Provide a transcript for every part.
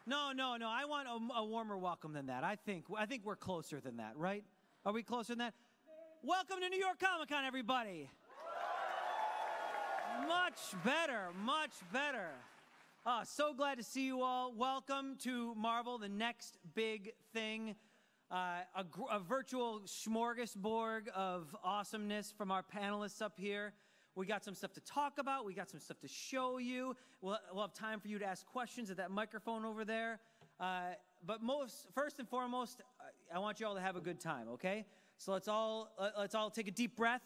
No. I want a warmer welcome than that. I think we're closer than that, right? Are we closer than that? Welcome to New York Comic Con, everybody. Much better, much better. So glad to see you all. Welcome to Marvel, the next big thing. A virtual smorgasbord of awesomeness from our panelists up here. We got some stuff to talk about. We got some stuff to show you. We'll have time for you to ask questions at that microphone over there. But first and foremost, I want you all to have a good time, okay? So let's all take a deep breath.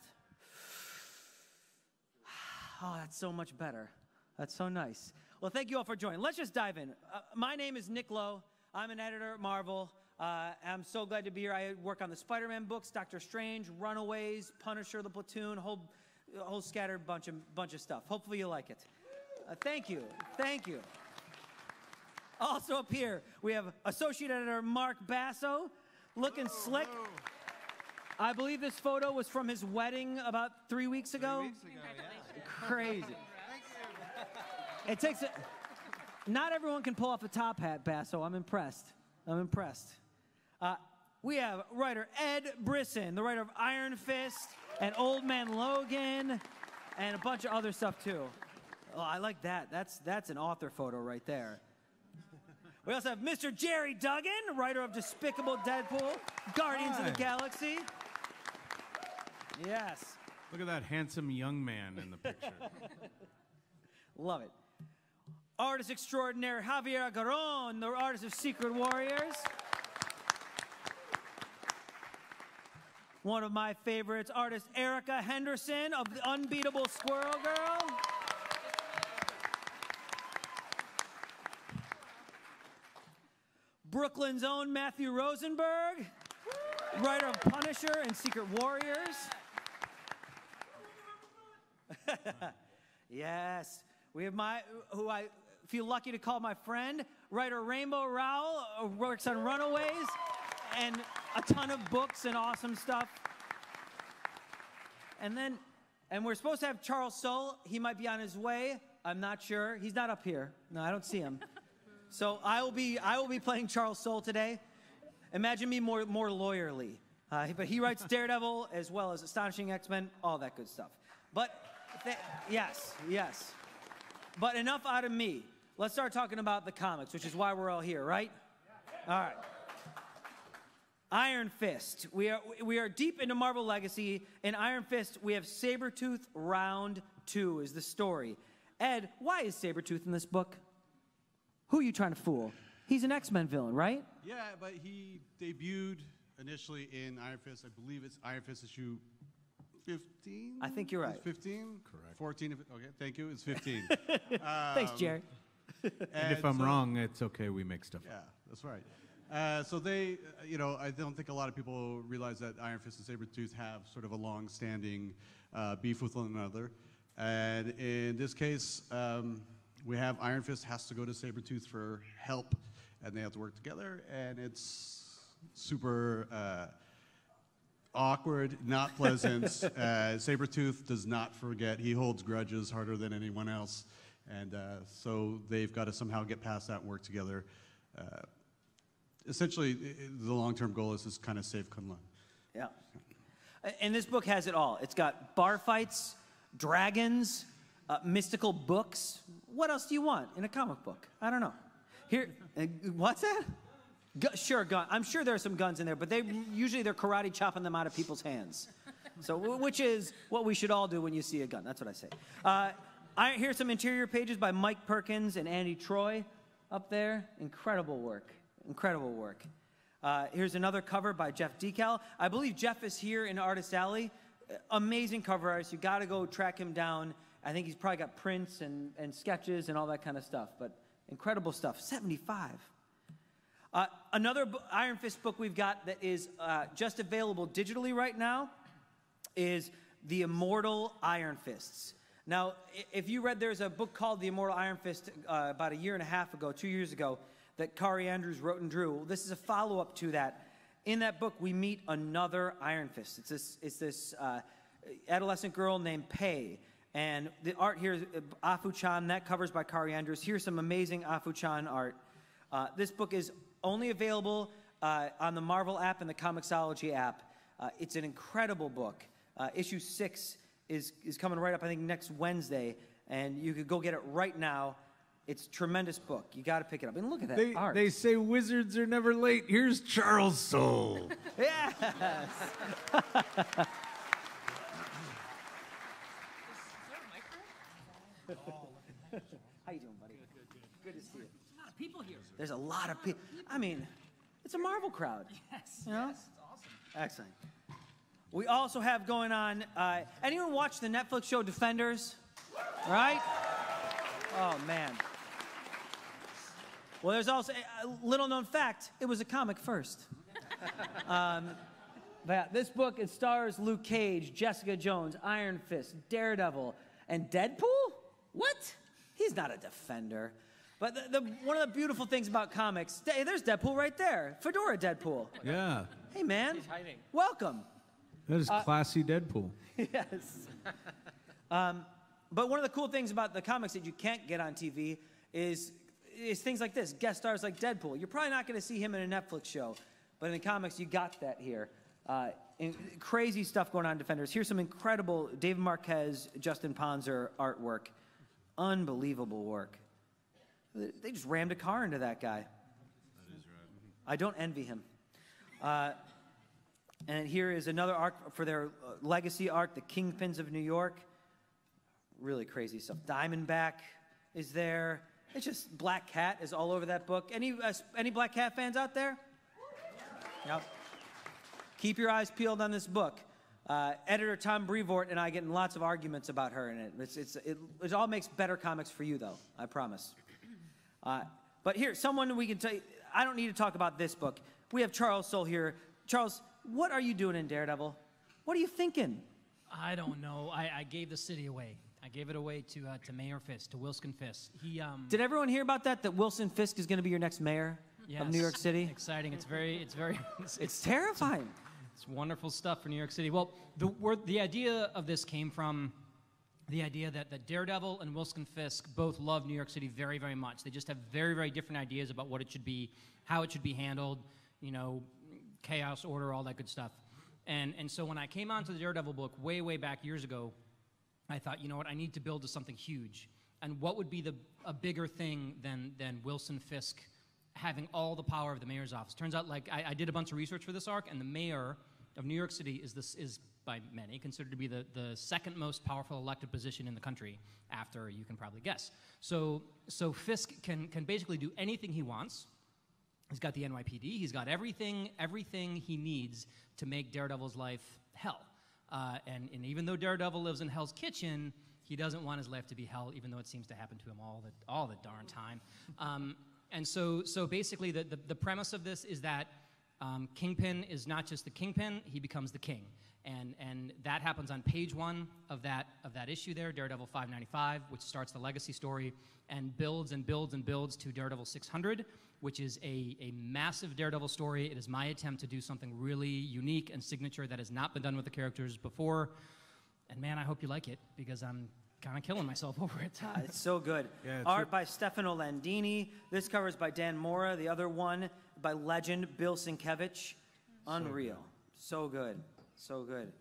Oh, that's so much better. That's so nice. Well, thank you all for joining. Let's just dive in. My name is Nick Lowe. I'm an editor at Marvel. I'm so glad to be here. I work on the Spider-Man books, Doctor Strange, Runaways, Punisher, The Platoon, whole scattered bunch of stuff. Hopefully you like it. Thank you. Thank you. Also up here, we have Associate Editor Mark Basso, looking slick. I believe this photo was from his wedding about 3 weeks ago. 3 weeks ago, yeah. Crazy. Thank you. It takes not everyone can pull off a top hat, Basso. I'm impressed. We have writer Ed Brisson, the writer of Iron Fist and Old Man Logan, and a bunch of other stuff too. Oh, I like that. That's an author photo right there. We also have Mr. Jerry Duggan, writer of Despicable Deadpool, Guardians of the Galaxy. Yes. Look at that handsome young man in the picture. Love it. Artist extraordinaire Javier Garrón, the artist of Secret Warriors. One of my favorites, artist Erica Henderson of the Unbeatable Squirrel Girl. Brooklyn's own Matthew Rosenberg, writer of Punisher and Secret Warriors. Yes. We have who I feel lucky to call my friend, writer Rainbow Rowell, who works on Runaways and a ton of books and awesome stuff. And we're supposed to have Charles Soule. He might be on his way. I'm not sure. He's not up here. No, I don't see him. So I will be playing Charles Soule today. Imagine me more lawyerly. But he writes Daredevil as well as Astonishing X-Men, all that good stuff. But yes. But enough out of me. Let's start talking about the comics, which is why we're all here, right? All right. Iron Fist. We are deep into Marvel Legacy. In Iron Fist, we have Sabretooth Round 2 is the story. Ed, why is Sabretooth in this book? Who are you trying to fool? He's an X-Men villain, right? Yeah, but he debuted initially in Iron Fist. I believe it's Iron Fist issue 15? I think you're right. It's 15? Correct. 14? Okay, thank you. It's 15. Thanks, Jerry. And if I'm wrong, it's okay. We make stuff up. Yeah, that's right. So they, I don't think a lot of people realize that Iron Fist and Sabretooth have sort of a long-standing beef with one another. And in this case, we have Iron Fist has to go to Sabretooth for help, and they have to work together, and it's super awkward, not pleasant. Sabretooth does not forget. He holds grudges harder than anyone else, and so they've got to somehow get past that and work together. Essentially, the long-term goal is to kind of save Kunlun. Yeah. And this book has it all. It's got bar fights, dragons, mystical books. What else do you want in a comic book? I don't know. Here, what's that? Sure, gun. I'm sure there are some guns in there, but usually they're karate chopping them out of people's hands. So, which is what we should all do when you see a gun. That's what I say. Here's some interior pages by Mike Perkins and Andy Troy up there. Incredible work. Incredible work. Here's another cover by Jeff Decal. I believe Jeff is here in Artist Alley. Amazing cover artist. You got to go track him down. I think he's probably got prints and sketches and all that kind of stuff. But incredible stuff. 75. Another Iron Fist book we've got that is just available digitally right now is The Immortal Iron Fists. Now, if you read, there's a book called The Immortal Iron Fist about 1.5 years ago, 2 years ago, that Kari Andrews wrote and drew. This is a follow-up to that. In that book, we meet another Iron Fist. It's this adolescent girl named Pei. And the art here is Afu-chan. That cover's by Kari Andrews. Here's some amazing Afu-chan art. This book is only available on the Marvel app and the Comixology app. It's an incredible book. Issue 6 is coming right up, I think, next Wednesday, and you could go get it right now. It's a tremendous book. You got to pick it up. And look at that art. They say wizards are never late. Here's Charles Soule. Yes. How you doing, buddy? Good to see you. There's a lot of people here. There's a lot of people. I mean, it's a Marvel crowd. Yes, You know? yes, it's awesome. Excellent. We also have going on, anyone watch the Netflix show Defenders? Right? Oh, man. Well, there's also a little known fact, it was a comic first. But yeah, this book, it stars Luke Cage, Jessica Jones, Iron Fist, Daredevil, and Deadpool? What? He's not a Defender. But one of the beautiful things about comics, hey, there's Deadpool right there. Fedora Deadpool. Yeah. Hey, man. He's hiding. Welcome. That is classy Deadpool. Yes. But one of the cool things about the comics that you can't get on TV is things like this, guest stars like Deadpool. You're probably not going to see him in a Netflix show, but in the comics, you got that here. Crazy stuff going on in Defenders. Here's some incredible David Marquez, Justin Ponzer artwork. Unbelievable work. They just rammed a car into that guy. That is right. I don't envy him. And here is another arc for their legacy arc, the Kingpins of New York. Really crazy stuff. Diamondback is there. It's just Black Cat is all over that book. Any Black Cat fans out there? Yep. Keep your eyes peeled on this book. Editor Tom Brevoort and I get in lots of arguments about her in it. It all makes better comics for you, though. I promise. But here, someone we can tell you, I don't need to talk about this book. We have Charles Soule here. Charles, what are you doing in Daredevil? What are you thinking? I don't know. I gave the city away. I gave it away to Mayor Fisk, to Wilson Fisk. Did everyone hear about that? That Wilson Fisk is going to be your next mayor of New York City? Exciting. It's terrifying. It's wonderful stuff for New York City. Well, the idea of this came from the idea that Daredevil and Wilson Fisk both love New York City very, very much. They just have very, very different ideas about what it should be, how it should be handled, chaos, order, all that good stuff. And so when I came onto the Daredevil book way, way back years ago, I thought, you know what, I need to build to something huge. And what would be a bigger thing than Wilson Fisk having all the power of the mayor's office? Turns out, I did a bunch of research for this arc, and the mayor of New York City is by many considered to be the second most powerful elected position in the country, after, you can probably guess. So Fisk can basically do anything he wants. He's got the NYPD. He's got everything he needs to make Daredevil's life hell. And even though Daredevil lives in Hell's Kitchen, he doesn't want his life to be hell, even though it seems to happen to him all the darn time. And so basically the premise of this is that Kingpin is not just the Kingpin, he becomes the king. And that happens on page 1 of that issue there, Daredevil 595, which starts the legacy story and builds and builds and builds to Daredevil 600, which is a massive Daredevil story. It is my attempt to do something really unique and signature that has not been done with the characters before. And man, I hope you like it, because I'm kind of killing myself over it. It's so good. Yeah, Art by Stefano Landini. This cover is by Dan Mora. The other one by legend Bill Sienkiewicz. Unreal. So good. So good.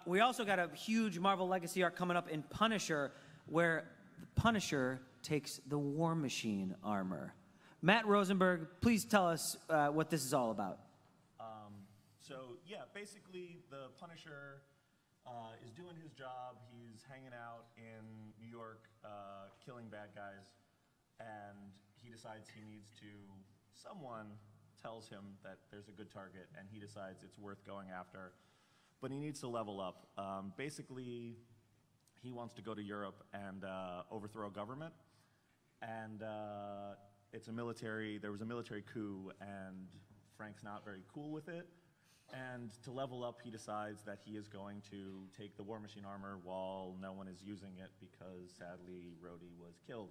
We also got a huge Marvel Legacy arc coming up in Punisher, where the Punisher takes the War Machine armor. Matt Rosenberg, please tell us what this is all about. Basically the Punisher is doing his job. He's hanging out in New York, killing bad guys, and he decides he needs to, someone tells him that there's a good target, and he decides it's worth going after, but he needs to level up. Basically, he wants to go to Europe and overthrow a government, and there was a military coup, and Frank's not very cool with it. And to level up, he decides that he is going to take the War Machine armor while no one is using it, because sadly Rhodey was killed.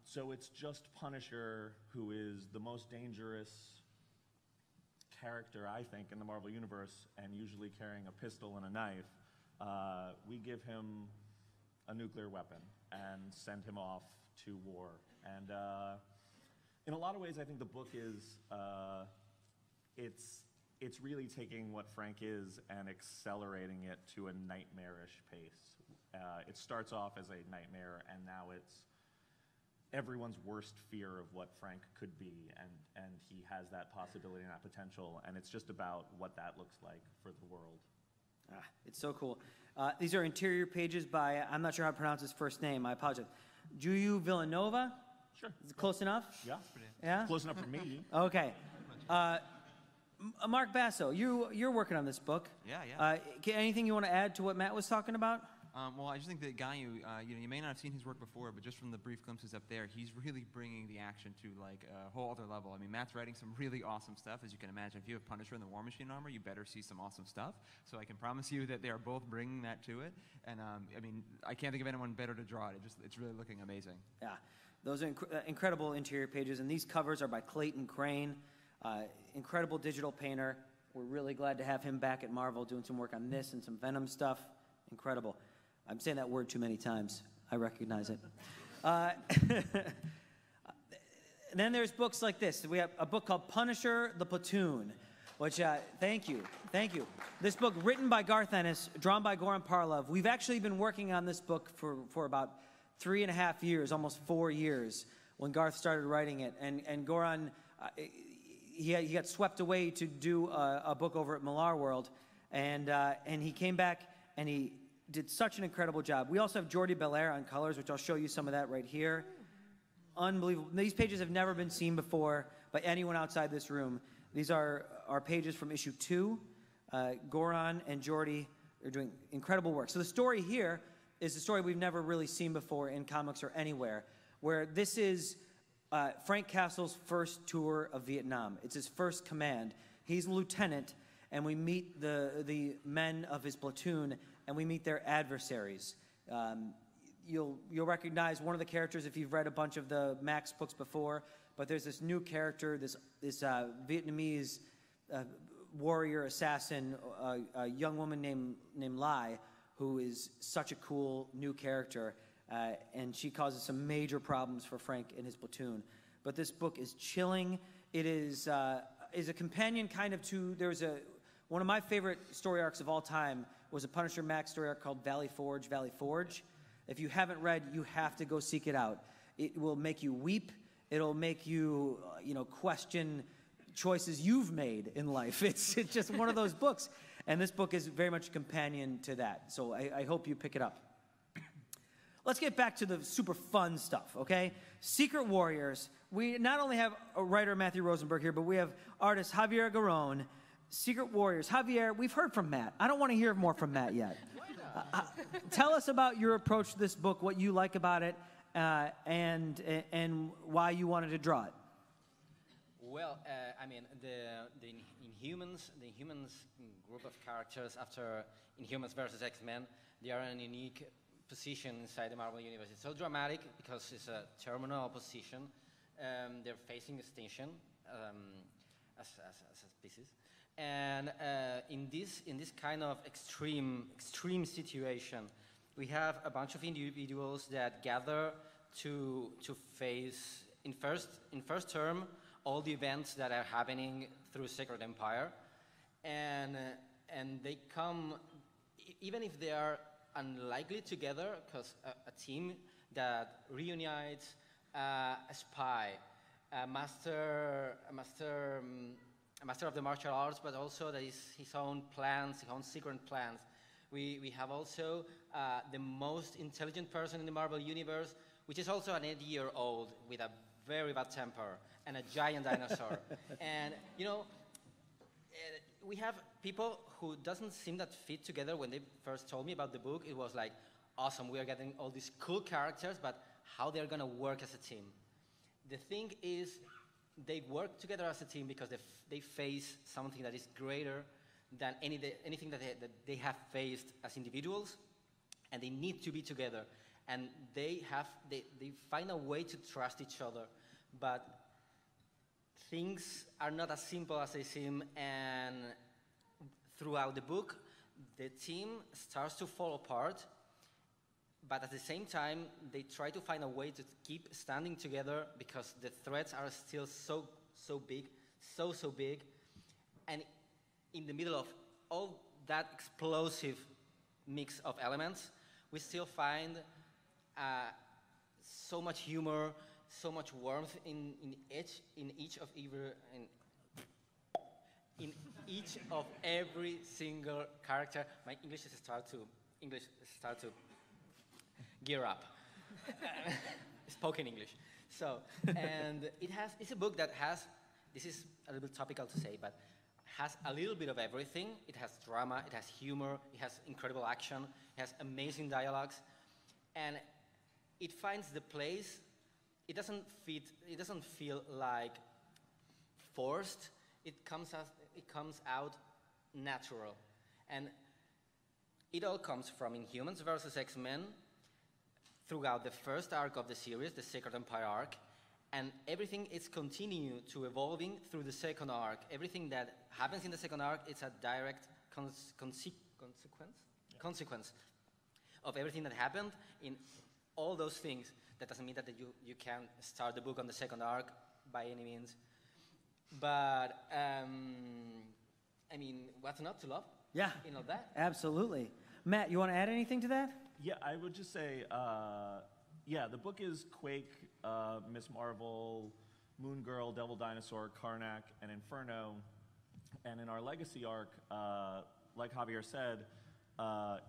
So it's just Punisher, who is the most dangerous character, I think, in the Marvel Universe, and usually carrying a pistol and a knife. We give him a nuclear weapon and send him off to war. And In a lot of ways, I think the book is, it's really taking what Frank is and accelerating it to a nightmarish pace. It starts off as a nightmare, and now it's everyone's worst fear of what Frank could be, and he has that possibility and that potential, and it's just about what that looks like for the world. It's so cool. These are interior pages by, I'm not sure how to pronounce his first name, I apologize. Juju Villanova? Sure. Is it close enough? Yeah. Yeah? Close enough for me. Okay. Mark Basso, you're working on this book. Yeah. Anything you want to add to what Matt was talking about? Well, I just think that Guy, you may not have seen his work before, but just from the brief glimpses up there, he's really bringing the action to like a whole other level. I mean, Matt's writing some really awesome stuff, as you can imagine. If you have Punisher and the War Machine armor, you better see some awesome stuff. So I can promise you that they are both bringing that to it. And I mean, I can't think of anyone better to draw it. It's really looking amazing. Yeah, those are incredible interior pages, and these covers are by Clayton Crane, incredible digital painter. We're really glad to have him back at Marvel doing some work on this and some Venom stuff. Incredible. I'm saying that word too many times. I recognize it. And then there's books like this. We have a book called Punisher, the Platoon, which, thank you. This book written by Garth Ennis, drawn by Goran Parlov. We've actually been working on this book for about 3.5 years, almost 4 years, when Garth started writing it. And Goran, he got swept away to do a book over at Millar World, and he came back and he did such an incredible job. We also have Jordi Belair on colors, which I'll show you some of that right here. Unbelievable. These pages have never been seen before by anyone outside this room. These are our pages from issue 2. Goran and Jordi are doing incredible work. So the story here is a story we've never really seen before in comics or anywhere, where this is Frank Castle's first tour of Vietnam. It's his first command. He's a lieutenant, and we meet the men of his platoon, and we meet their adversaries. You'll recognize one of the characters if you've read a bunch of the Max books before, but there's this new character, this Vietnamese warrior assassin, a young woman named Lai, who is such a cool new character, and she causes some major problems for Frank and his platoon. But this book is chilling. It is a companion kind of to, one of my favorite story arcs of all time was a Punisher Max story arc called Valley Forge. If you haven't read, you have to go seek it out. It will make you weep. It'll make you, question choices you've made in life. It's just one of those books. And this book is very much a companion to that. So I hope you pick it up. Let's get back to the super fun stuff, okay? Secret Warriors. We not only have a writer, Matthew Rosenberg, here, but we have artist Javier Garrón. Secret Warriors. Javier, we've heard from Matt. I don't want to hear more from Matt yet. Tell us about your approach to this book, what you like about it, and why you wanted to draw it. Well, I mean, the Inhumans group of characters after Inhumans versus X-Men, they are in a unique position inside the Marvel Universe. It's so dramatic because it's a terminal position. They're facing extinction as a species. And in this kind of extreme situation, we have a bunch of individuals that gather to face in first term all the events that are happening through Secret Empire, and they come even if they are unlikely together, because a team that reunites a spy, a master of the martial arts, but also that is his own plans, his own secret plans. We have also the most intelligent person in the Marvel Universe, which is also an 8-year-old with a very bad temper and a giant dinosaur. And, we have people who doesn't seem that fit together. When they first told me about the book, it was like, awesome, we are getting all these cool characters, but how they're going to work as a team. The thing is, they work together as a team because they face something that is greater than anything that they have faced as individuals, and they need to be together. And they find a way to trust each other, but things are not as simple as they seem, and throughout the book, the team starts to fall apart but at the same time, they try to find a way to keep standing together because the threats are still so big, so big. And in the middle of all that explosive mix of elements, we still find so much humor, so much warmth in each of every single character. My English start to gear up. Spoken English. So, and it's a book that has, this is a little bit topical to say, but has a little bit of everything. It has drama, it has humor, it has incredible action, it has amazing dialogues, and it finds the place. It doesn't feel like forced. It comes out natural, and it all comes from Inhumans versus X-Men throughout the first arc of the series, the Sacred Empire arc, and everything is continue to evolving through the second arc. Everything that happens in the second arc, it's a direct consequence of everything that happened in all those things. That doesn't mean that you can start the book on the second arc by any means. But, I mean, what's not to love? Yeah. In all that? Absolutely. Matt, you want to add anything to that? Yeah, I would just say, yeah, the book is Quake, Miss Marvel, Moon Girl, Devil Dinosaur, Karnak, and Inferno. And in our Legacy arc, like Javier said,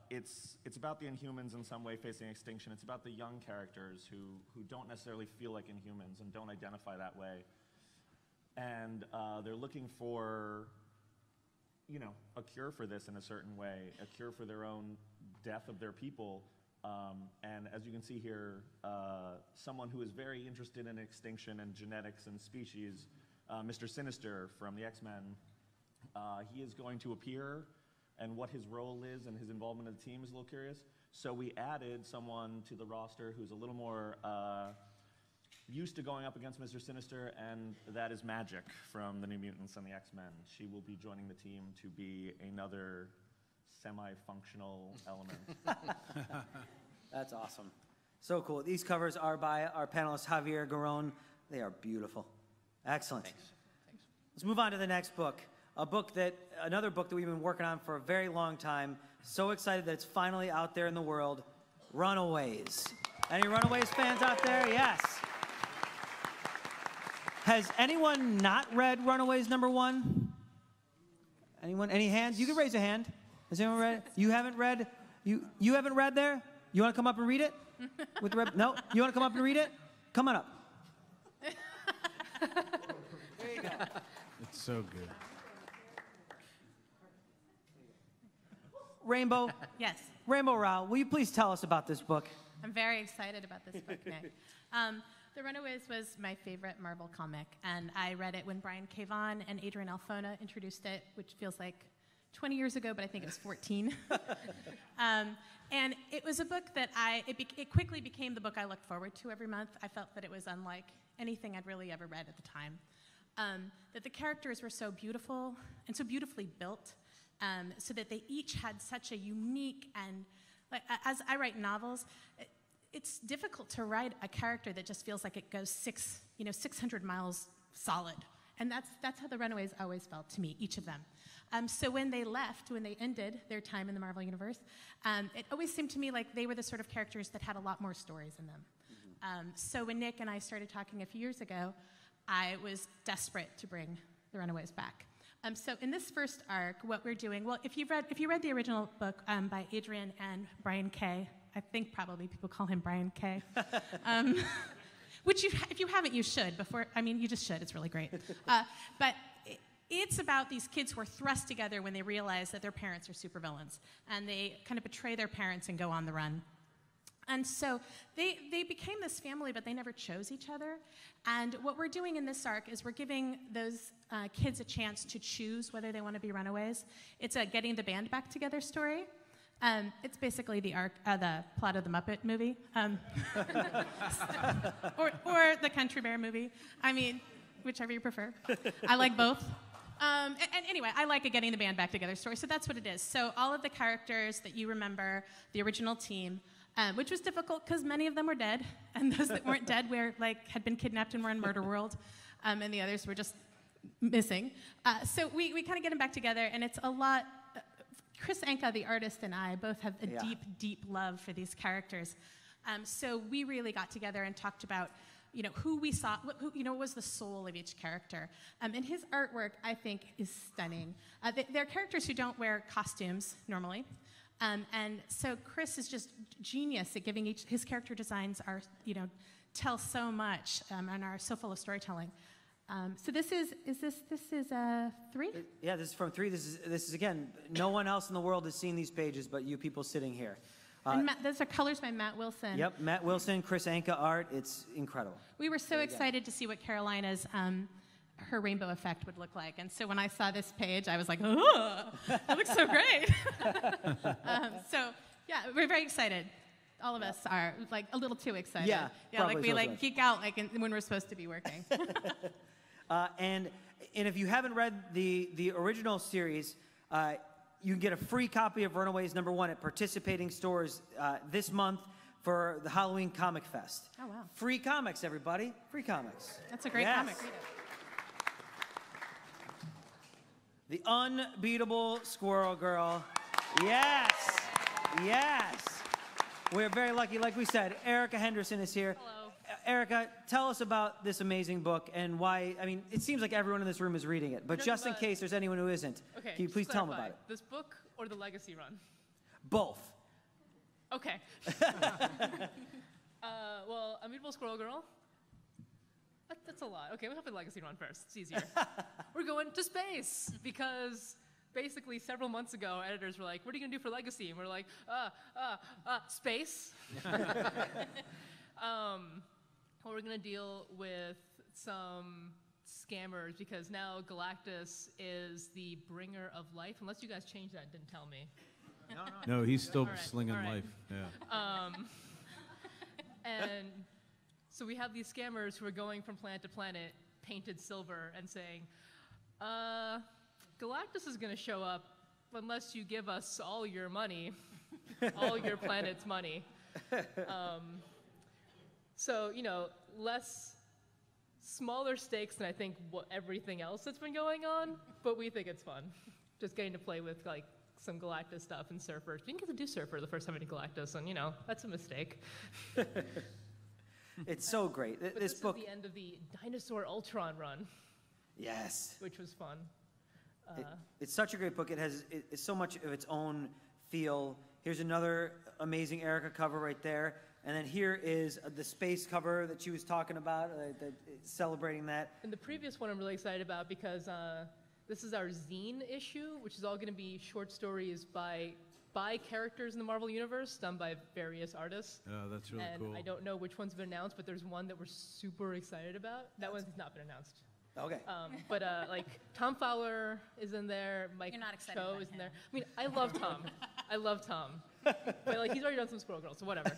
it's about the Inhumans in some way facing extinction. It's about the young characters who don't necessarily feel like Inhumans and don't identify that way. And they're looking for, you know, a cure for this in a certain way, a cure for their own death of their people. And as you can see here, someone who is very interested in extinction and genetics and species, Mr. Sinister from the X-Men, he is going to appear, and what his role is and his involvement in the team is a little curious. So we added someone to the roster who's a little more used to going up against Mr. Sinister, and that is Magic from the New Mutants and the X-Men. She will be joining the team to be another semi-functional element. That's awesome. So cool. These covers are by our panelist, Javier Garrón. They are beautiful. Excellent. Thanks. Let's move on to the next book. Another book that we've been working on for a very long time. So excited that it's finally out there in the world. Runaways. Any Runaways fans out there? Yes. Has anyone not read Runaways #1? Anyone? Any hands? You can raise a hand. Has anyone read it? You haven't read? You haven't read there? You want to come up and read it? No? You want to come up and read it? Come on up. There you go. It's so good. Rainbow. Yes. Rainbow Rowell, will you please tell us about this book? I'm very excited about this book, Nick. The Runaways was my favorite Marvel comic, and I read it when Brian K. Vaughan and Adrian Alfona introduced it, which feels like 20 years ago, but I think it was 14. And it was a book that it quickly became the book I looked forward to every month. I felt that it was unlike anything I'd really ever read at the time. That the characters were so beautiful and so beautifully built, so that they each had such a unique and, like, as I write novels, it's difficult to write a character that just feels like it goes 600 miles solid. And that's how the Runaways always felt to me, each of them. So when they ended their time in the Marvel Universe, it always seemed to me like they were the sort of characters that had a lot more stories in them. So when Nick and I started talking a few years ago, I was desperate to bring the Runaways back. So in this first arc, what we're doing, well, if you read the original book by Adrian and Brian K., I think probably people call him Brian K., which if you haven't, you should. You just should. It's really great. But it's about these kids who are thrust together when they realize that their parents are supervillains, and they kind of betray their parents and go on the run. And so they became this family, but they never chose each other. And what we're doing in this arc is we're giving those kids a chance to choose whether they want to be runaways. It's a getting the band back together story. It's basically the plot of the Muppet movie, or the Country Bear movie. I mean, whichever you prefer. I like both. And anyway, I like a getting the band back together story, so that's what it is. So all of the characters that you remember, the original team, which was difficult because many of them were dead, and those that weren't dead had been kidnapped and were in Murder World, and the others were just missing. So we kind of get them back together, and it's a lot. Chris Anka, the artist, and I both have a deep, deep love for these characters. So we really got together and talked about, who we saw, what was the soul of each character. And his artwork, I think, is stunning. They're characters who don't wear costumes normally. And so Chris is just genius at giving his character designs tell so much and are so full of storytelling. So this is 3? Yeah, this is from 3. This is again, no one else in the world has seen these pages but you people sitting here. And those are colors by Matt Wilson. Yep, Matt Wilson, Chris Anka art. It's incredible. We were so excited to see what Carolina's her rainbow effect would look like. And so when I saw this page, I was like, oh, that looks so great. So yeah, we're very excited. All of us are a little too excited. Yeah, we geek out when we're supposed to be working. And if you haven't read the original series, you can get a free copy of Runaways #1 at participating stores this month for the Halloween Comic Fest. Oh, wow. Free comics, everybody. Free comics. That's a great comic. Read it. The Unbeatable Squirrel Girl. Yes. Yes. We're very lucky. Like we said, Erica Henderson is here. Hello. Erica, tell us about this amazing book and why. I mean, it seems like everyone in this room is reading it, but just in case there's anyone who isn't, okay, can you please tell them about it? This book or the Legacy run? Both. Okay. Well, Unbeatable Squirrel Girl. That's a lot. Okay, we'll have the Legacy run first. It's easier. We're going to space because basically several months ago, editors were like, "What are you gonna do for Legacy?" And we're like, space. We're gonna deal with some scammers because now Galactus is the bringer of life. Unless you guys changed that and didn't tell me. No, he's still right, slinging all right. life. Yeah. And so we have these scammers who are going from planet to planet, painted silver, and saying, Galactus is going to show up unless you give us all your money, all your planet's money. So, smaller stakes than I think everything else that's been going on, but we think it's fun. Just getting to play with, some Galactus stuff and surfers. We didn't get to do surfer the first time we did Galactus, and, that's a mistake. It's so great. But this book is the end of the Dinosaur Ultron run. Yes. Which was fun. It's such a great book. It's so much of its own feel. Here's another amazing Erica cover right there. And then here is the space cover that she was talking about, celebrating that. And the previous one I'm really excited about because this is our zine issue, which is all going to be short stories by characters in the Marvel Universe, done by various artists. Oh, that's really cool. And I don't know which one's been announced, but there's one that we're super excited about. That one's not been announced. Okay. But Tom Fowler is in there. Mike Cho is in there. I mean, I love Tom. I love Tom. But he's already done some Squirrel Girl, so whatever.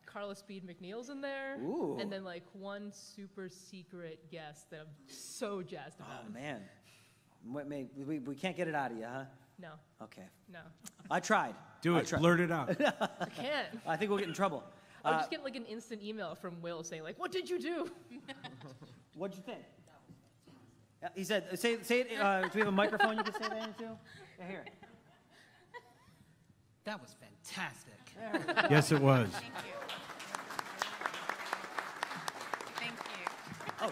Carla Speed McNeil's in there. Ooh. And then one super secret guest that I'm so jazzed about. Oh man, we can't get it out of you, huh? No. Okay. No. I tried. Do it. Blurt it out. I can't. I think we'll get in trouble. I'll just get an instant email from Will saying "What did you do?" What'd you think? He said, "Say it." Do we have a microphone you can say that into? Yeah, here. That was fantastic. Yes, it was. Thank you. Thank you. Oh.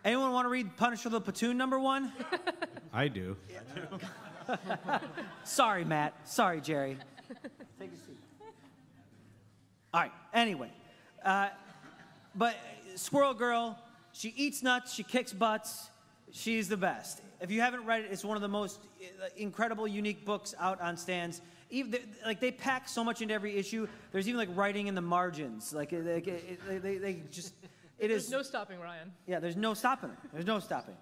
Anyone want to read Punisher the Platoon #1? I do. Sorry, Matt. Sorry, Jerry. Take a seat. All right. Anyway, but Squirrel Girl, she eats nuts, she kicks butts, she's the best. If you haven't read it, it's one of the most incredible, unique books out on stands. Even they pack so much into every issue. There's even writing in the margins. They just. There's no stopping Ryan. Yeah, there's no stopping it. There's no stopping.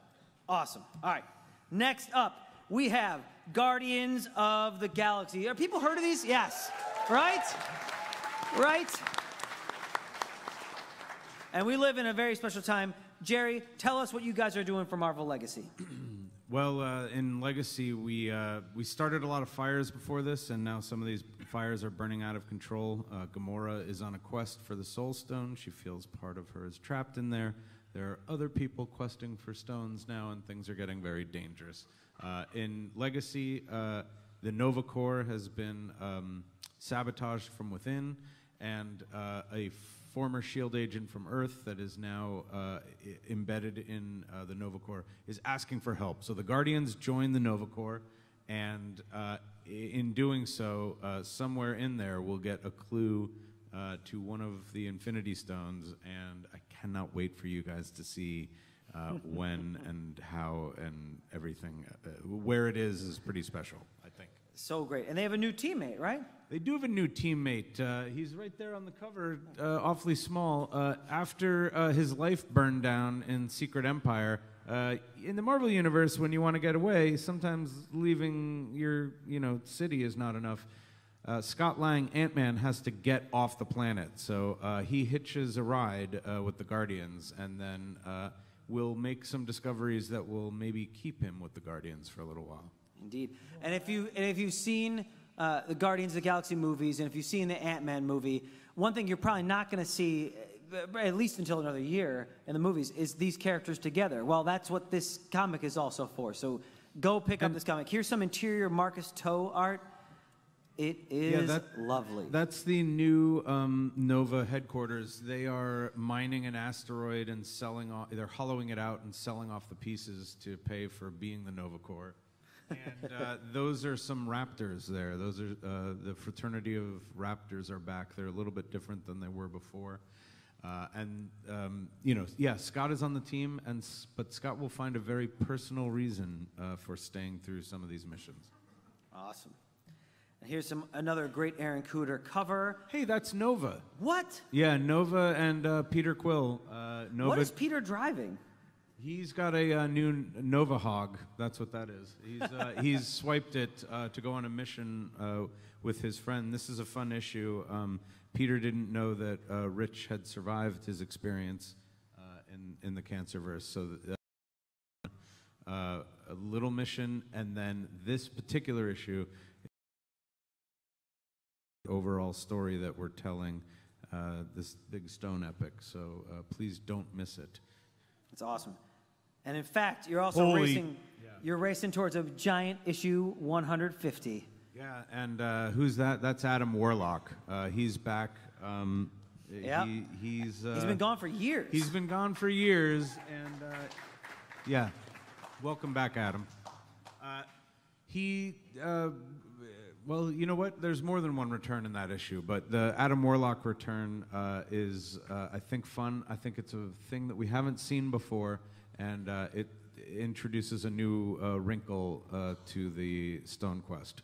Awesome. All right. Next up, we have Guardians of the Galaxy. Have people heard of these? Yes. Right? Right? And we live in a very special time. Jerry, tell us what you guys are doing for Marvel Legacy. Well, in Legacy, we started a lot of fires before this, and now some of these fires are burning out of control. Gamora is on a quest for the Soul Stone. She feels part of her is trapped in there. There are other people questing for stones now, and things are getting very dangerous. In Legacy, the Nova Corps has been sabotaged from within, and a former S.H.I.E.L.D. agent from Earth that is now embedded in the Nova Corps is asking for help. So the Guardians join the Nova Corps, and in doing so, somewhere in there we'll get a clue to one of the Infinity Stones, and I cannot wait for you guys to see when and how and everything. Where it is pretty special, I think. So great. And they have a new teammate, right? They do have a new teammate. He's right there on the cover, awfully small. After his life burned down in Secret Empire, in the Marvel Universe, when you want to get away, sometimes leaving your city is not enough. Scott Lang, Ant-Man, has to get off the planet. So he hitches a ride with the Guardians, and then will make some discoveries that will maybe keep him with the Guardians for a little while. Indeed. And if you've seen the Guardians of the Galaxy movies, and if you've seen the Ant-Man movie, one thing you're probably not going to see, at least until another year in the movies, is these characters together. Well, that's what this comic is also for. So go pick up this comic. Here's some interior Marcus Toe art. It is lovely. That's the new Nova headquarters. They are mining an asteroid and selling off. They're hollowing it out and selling off the pieces to pay for being the Nova Corps. And those are some raptors there. Those are the fraternity of raptors are back. They're a little bit different than they were before. Scott is on the team, but Scott will find a very personal reason for staying through some of these missions. Awesome. And here's another great Aaron Cooter cover. Hey, that's Nova. What? Yeah, Nova and Peter Quill. Nova. What is Peter driving? He's got a new Nova Hog. That's what that is. He's swiped it to go on a mission with his friend. This is a fun issue. Peter didn't know that Rich had survived his experience in the Cancerverse. So a little mission, and then this particular issue, overall story that we're telling, this big stone epic. So please don't miss it. It's awesome. And in fact, you're also racing towards a giant issue 150. Yeah, and who's that? That's Adam Warlock. He's back. He's been gone for years. He's been gone for years, and welcome back, Adam. Well, you know what? There's more than one return in that issue, but the Adam Warlock return is, I think, fun. I think it's a thing that we haven't seen before, and it introduces a new wrinkle to the Stone Quest.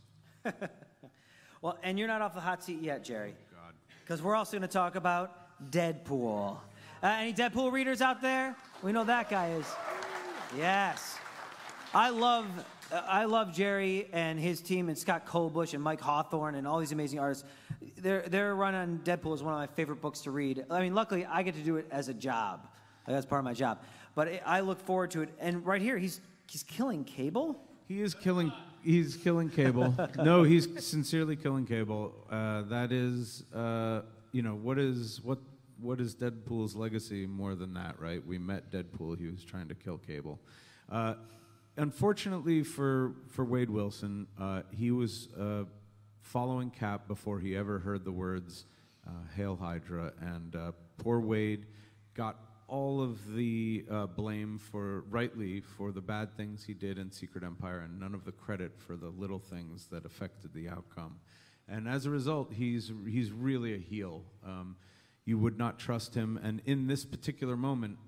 Well, and you're not off the hot seat yet, Jerry. Oh, God. Because we're also going to talk about Deadpool. Any Deadpool readers out there? We know that guy is. Yes. I love Jerry and his team and Scott Colbush and Mike Hawthorne and all these amazing artists. Their run on Deadpool is one of my favorite books to read. I mean, luckily, I get to do it as a job. That's part of my job. But I look forward to it. And right here, he's killing Cable? He is killing... He's killing Cable. No, he's sincerely killing Cable. That is, what is Deadpool's legacy more than that, right? We met Deadpool. He was trying to kill Cable. Unfortunately for Wade Wilson, he was following Cap before he ever heard the words "Hail Hydra," and poor Wade got all of the blame rightly for the bad things he did in Secret Empire, and none of the credit for the little things that affected the outcome. And as a result, he's really a heel. You would not trust him. And in this particular moment,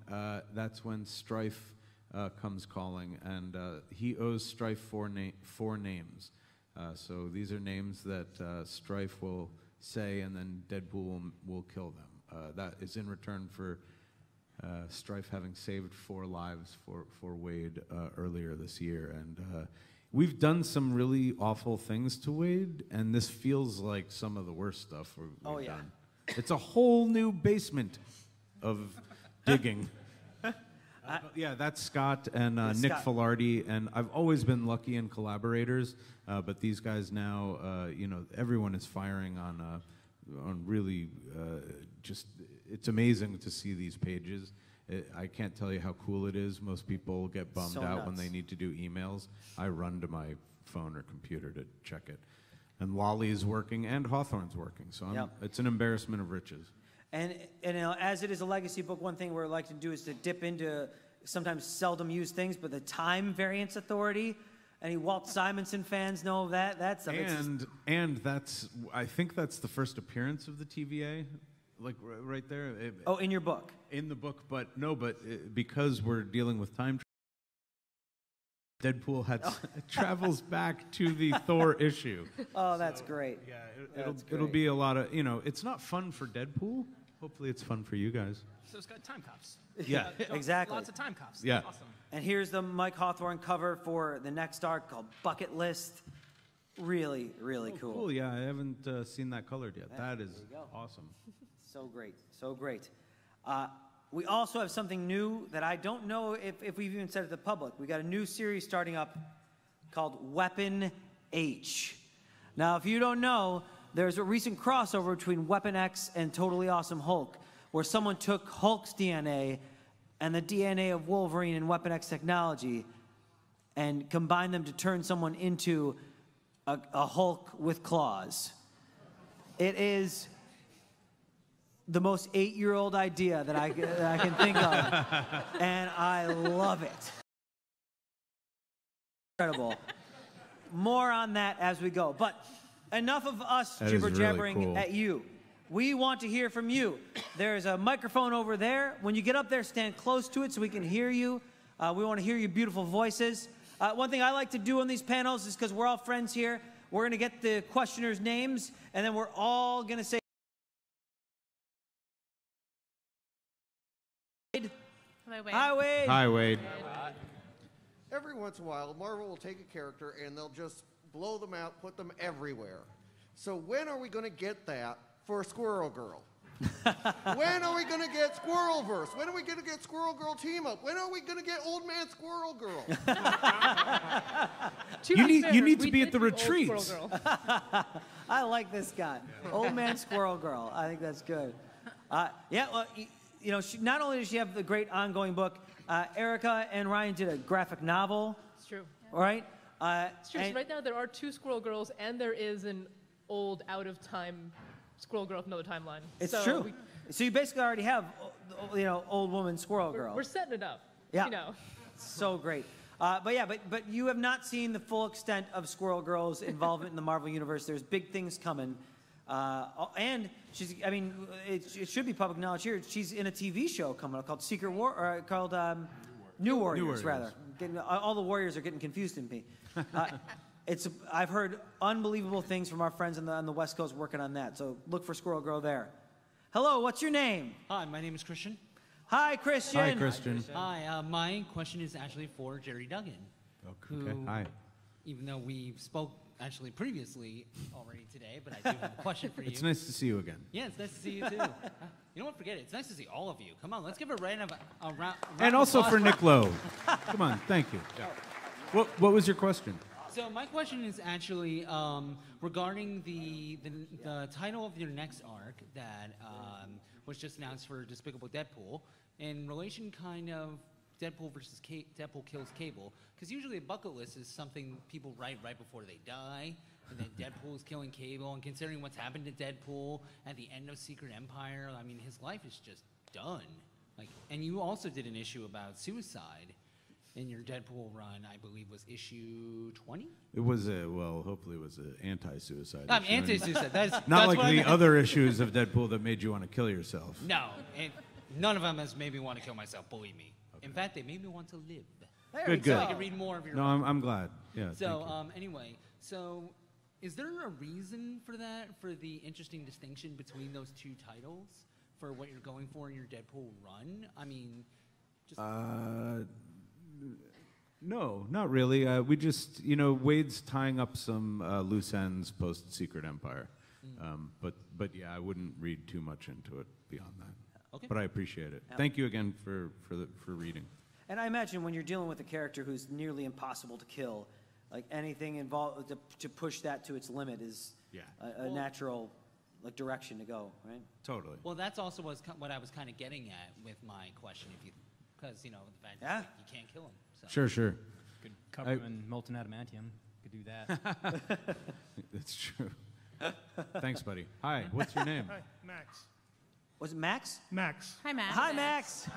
that's when Strife comes calling, and he owes Strife four names. So these are names that Strife will say, and then Deadpool will kill them. That is in return for Strife having saved 4 lives for Wade earlier this year. And we've done some really awful things to Wade, and this feels like some of the worst stuff we've done. It's a whole new basement of digging. Yeah, that's Scott and That's Nick Scott. Filardi, and I've always been lucky in collaborators, but these guys now, everyone is firing on really just. It's amazing to see these pages. I can't tell you how cool it is. Most people get bummed So out when nuts. they need to do emails. I run to my phone or computer to check it, and Wally's working and Hawthorne's working, so Yep. it's an embarrassment of riches. And as it is a legacy book, one thing we're like to do is to dip into sometimes seldom used things, but the Time Variance Authority. Any Walt Simonson fans know of that? That's something. And that's, I think that's the first appearance of the TVA, like right there. In your book. In the book, but because we're dealing with time. Deadpool travels back to the Thor issue. Oh, that's great. Yeah, it'll be a lot of, it's not fun for Deadpool. Hopefully it's fun for you guys. So it's got time cops. Yeah. Exactly. Lots of time cops. Yeah. That's awesome. And here's the Mike Hawthorne cover for the next arc called Bucket List. Really, really cool. Cool, yeah, I haven't seen that colored yet. That is there you go. awesome. So great, so great. We also have something new that I don't know if we've even said to the public. We got a new series starting up called Weapon H. Now, if you don't know, there's a recent crossover between Weapon X and Totally Awesome Hulk, where someone took Hulk's DNA and the DNA of Wolverine and Weapon X technology and combined them to turn someone into a Hulk with claws. It is the most 8-year-old idea that I can think of, and I love it. Incredible. More on that as we go. But enough of us That is really jibber-jabbering cool. at you. We want to hear from you. There's a microphone over there. When you get up there, stand close to it so we can hear you. We want to hear your beautiful voices. One thing I like to do on these panels is because we're all friends here, we're going to get the questioners' names, and then we're all going to say, Hi, Wade. Hi, Wade. Hi, Wade. Every once in a while, Marvel will take a character and they'll just blow them out, put them everywhere. So when are we going to get that for Squirrel Girl? When are we going to get Squirrelverse? When are we going to get Squirrel Girl Team Up? When are we going to get Old Man Squirrel Girl? You need to be at the retreats. I like this guy. Old Man Squirrel Girl. I think that's good. Well, not only does she have the great ongoing book, Erica and Ryan did a graphic novel. It's true. Right? It's true. So right now there are 2 Squirrel Girls, and there is an old, out-of-time Squirrel Girl from another timeline. It's so true. So you basically already have, old woman Squirrel Girl. We're setting it up. Yeah. So great. But you have not seen the full extent of Squirrel Girl's involvement in the Marvel Universe. There's big things coming. And it should be public knowledge here. She's in a TV show coming up called New Warriors, rather. All the Warriors are getting confused in me. I've heard unbelievable things from our friends on the West Coast working on that. So look for Squirrel Girl there. Hello, what's your name? Hi, my name is Christian. Hi, Christian. Hi, Christian. Hi, my question is actually for Jerry Duggan. Okay. Hi. Even though we spoke actually previously already today, but I do have a question for you. It's nice to see you again. Yeah, it's nice to see you too. You know what? Forget it. It's nice to see all of you. Come on, let's give a round of And also for Nick Lowe. Come on, thank you. Yeah. What was your question? So my question is actually regarding the title of your next arc that was just announced for Despicable Deadpool, in relation kind of Deadpool versus Deadpool kills Cable, because usually a bucket list is something people write right before they die, and then Deadpool is killing Cable, and considering what's happened to Deadpool at the end of Secret Empire, I mean, his life is just done. And you also did an issue about suicide in your Deadpool run, I believe was issue 20? It was hopefully it was an anti-suicide issue. Anti-suicide. That's not like what the other issues of Deadpool that made you want to kill yourself. No, none of them has made me want to kill myself, believe me. Okay. In fact, they made me want to live. Good. So I can read more of your No, I'm glad. Yeah. So, anyway, is there a reason for that, for the interesting distinction between those 2 titles, for what you're going for in your Deadpool run? I mean, just... No, not really. We just, Wade's tying up some loose ends post Secret Empire. But yeah, I wouldn't read too much into it beyond that. Okay. But I appreciate it. Thank you again for reading. And I imagine when you're dealing with a character who's nearly impossible to kill, like anything involved to push that to its limit is a natural like direction to go, right? Totally. Well, that's also what I was kind of getting at with my question, because the fact that you can't kill him. So. Sure. Could cover him in molten adamantium. Could do that. That's true. Thanks, buddy. Hi, what's your name? Hi, Max. Was it Max? Max. Hi, Max. Hi, Max.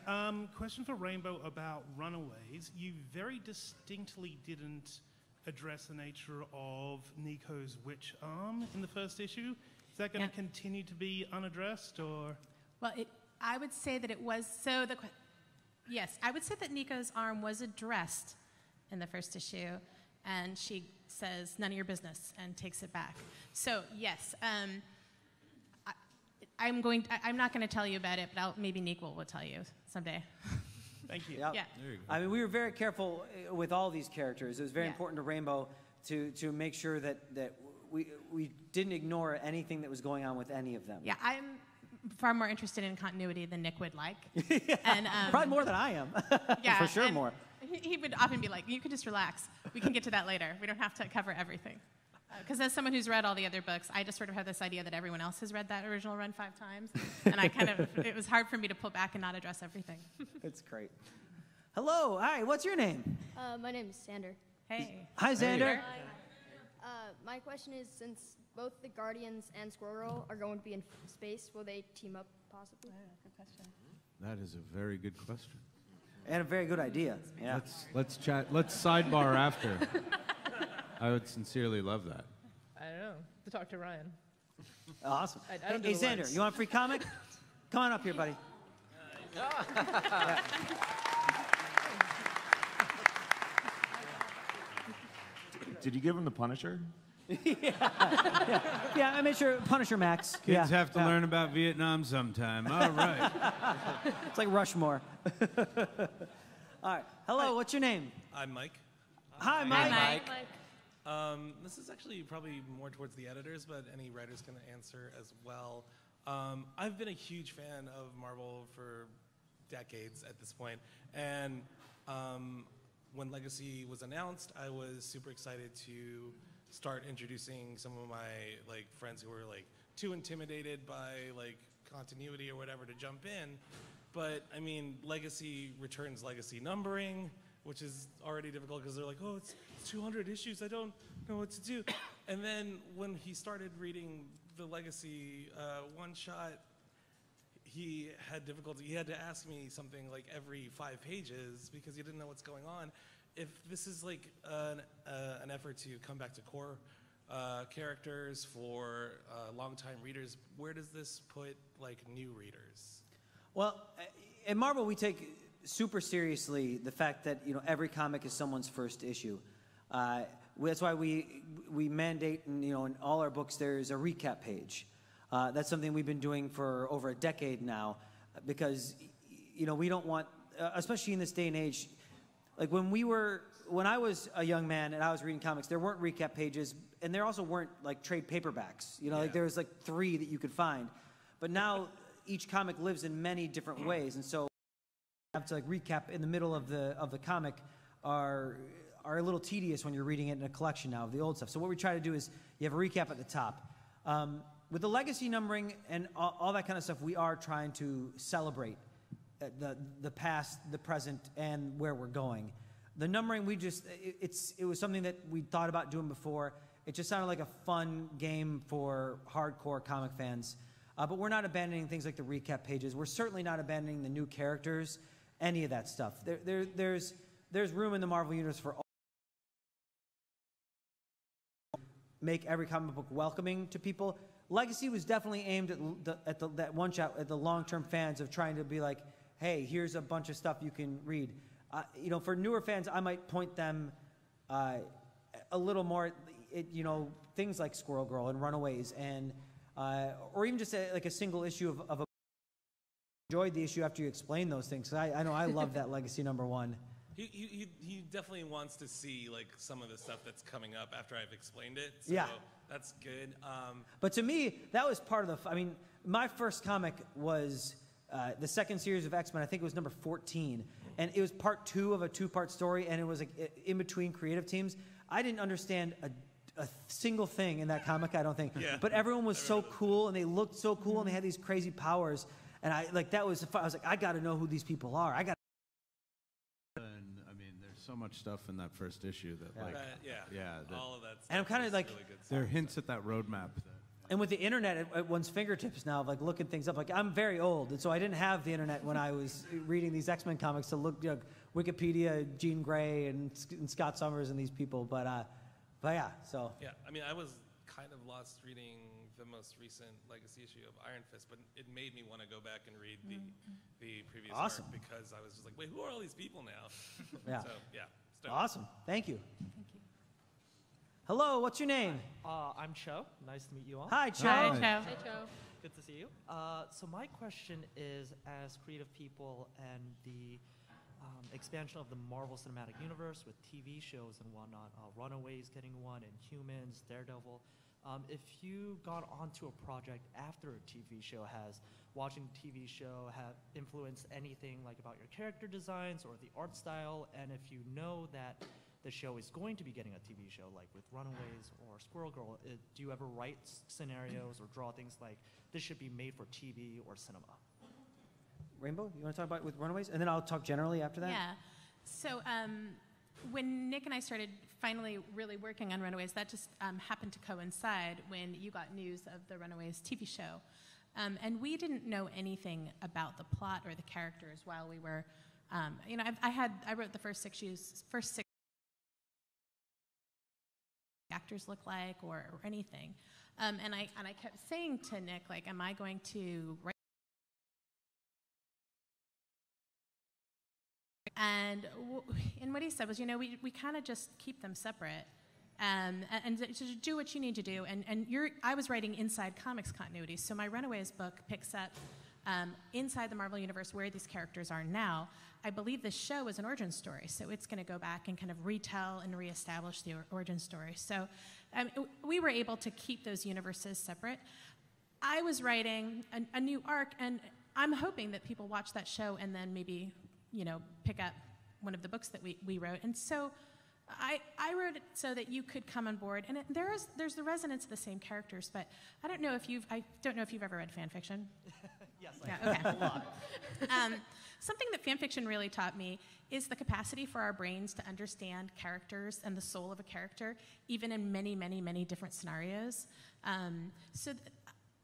Hi. Question for Rainbow about Runaways. You very distinctly didn't address the nature of Nico's witch arm in the first issue. Is that going to continue to be unaddressed, or? Well, I would say that it was yes, I would say that Nico's arm was addressed in the first issue, and she says none of your business and takes it back. So yes, I'm not going to tell you about it, but maybe Nick will tell you someday. Thank you. Yep. Yeah. There you go. I mean, we were very careful with all these characters. It was very important to Rainbow to make sure that we didn't ignore anything that was going on with any of them. Yeah, I'm far more interested in continuity than Nick would like. And, probably more than I am. Yeah, for sure and more. He would often be like, you can just relax. We can get to that later. We don't have to cover everything. Because as someone who's read all the other books, I just sort of have this idea that everyone else has read that original run 5 times. And it was hard for me to pull back and not address everything. That's great. Hello. Hi, what's your name? My name is Sander. Hey. Hi, Xander. My question is, since both the Guardians and Squirrel Girl are going to be in space, will they team up possibly? Good question. That is a very good question. And a very good idea. Yeah. Let's chat. Let's sidebar after. I would sincerely love that. I don't know. To talk to Ryan. Awesome. I don't do Hey, the Xander, lights. you want a free comic? Come on up here, buddy. Did you give him the Punisher? Yeah, I made sure Punisher Max. Kids have to learn about Vietnam sometime. All right. It's like Rushmore. All right. Hello, what's your name? I'm Mike. Hi, Mike. Hi, Mike. This is actually probably more towards the editors, but any writers can answer as well. I've been a huge fan of Marvel for decades at this point, and when Legacy was announced, I was super excited to start introducing some of my friends who were too intimidated by continuity or whatever to jump in. But I mean, Legacy returns Legacy numbering, which is already difficult because they're like, oh, it's 200 issues, I don't know what to do. And then when he started reading the Legacy one-shot, he had difficulty. He had to ask me something every 5 pages because he didn't know what's going on. If this is an effort to come back to core characters for longtime readers, where does this put new readers? Well, at Marvel, we take super seriously the fact that every comic is someone's first issue. That's why we mandate, in all our books there's a recap page. That's something we've been doing for over a decade now, because we don't want, especially in this day and age, when I was a young man and I was reading comics, there weren't recap pages, and there also weren't trade paperbacks. There was 3 that you could find, but now each comic lives in many different ways, and so have to recap in the middle of the comic are a little tedious when you're reading it in a collection now of the old stuff. So what we try to do is you have a recap at the top. With the Legacy numbering and all that kind of stuff, we are trying to celebrate the past, the present, and where we're going. The numbering, it was something that we thought about doing before. It just sounded like a fun game for hardcore comic fans. But we're not abandoning things like the recap pages. We're certainly not abandoning the new characters, any of that stuff. There's room in the Marvel Universe for all. Make every comic book welcoming to people. Legacy was definitely aimed at that one shot at the long-term fans of trying to be like, hey, here's a bunch of stuff you can read. For newer fans, I might point them a little more at, things like Squirrel Girl and Runaways, and or even just a single issue of a. Enjoyed the issue after you explained those things. I know I love that Legacy #1. He definitely wants to see some of the stuff that's coming up after I've explained it. So Yeah. That's good. But to me, that was part of my first comic was the second series of X-Men. I think it was number 14, and it was part 2 of a 2-part story, and it was like in between creative teams. I didn't understand a single thing in that comic, I don't think. Yeah. But everyone was so cool, and they looked so cool, and they had these crazy powers. And I was like, I got to know who these people are. And I mean, there's so much stuff in that first issue that all of that stuff and I'm kind of like, really good stuff. there are hints at that roadmap. And with the internet at one's fingertips now, of like looking things up. Like I'm very old, and so I didn't have the internet when I was reading these X-Men comics to look, Wikipedia, Jean Grey, and Scott Summers, and these people. But yeah, so. Yeah, I mean, I was kind of lost reading the most recent Legacy issue of Iron Fist, but it made me want to go back and read the previous Awesome. arc because I was just like, wait, who are all these people now? Yeah. So yeah. Stoked. Awesome. Thank you. Hello, what's your name? I'm Cho. Nice to meet you all. Hi, Cho. Hi, Cho. Hey, Joe. Good to see you. So my question is, as creative people and the expansion of the Marvel Cinematic Universe with TV shows and whatnot, Runaways getting one, and Humans, Daredevil, if you got onto a project after a TV show, has watching the TV show have influenced anything like about your character designs or the art style, and if you know that the show is going to be getting a TV show, like with Runaways or Squirrel Girl, do you ever write scenarios or draw things like this should be made for TV or cinema? Rainbow, you want to talk about with Runaways? And then I'll talk generally after that? Yeah. So when Nick and I started finally really working on Runaways, that just happened to coincide when you got news of the Runaways TV show. And we didn't know anything about the plot or the characters while we were, I wrote the first 6 actors look like or anything. And I kept saying to Nick, like, am I going to write? And what he said was, we kind of just keep them separate. And to do what you need to do. And I was writing inside comics continuity, so my Runaways book picks up inside the Marvel Universe where these characters are now. I believe this show is an origin story, so it's going to go back and kind of retell and reestablish the origin story. So we were able to keep those universes separate. I was writing a new arc, and I'm hoping that people watch that show and then maybe, pick up one of the books that we wrote. And so I wrote it so that you could come on board, and there's the resonance of the same characters. But I don't know if you've ever read fan fiction. Yes, okay. A lot. Something that fan fiction really taught me is the capacity for our brains to understand characters and the soul of a character, even in many, many, many different scenarios.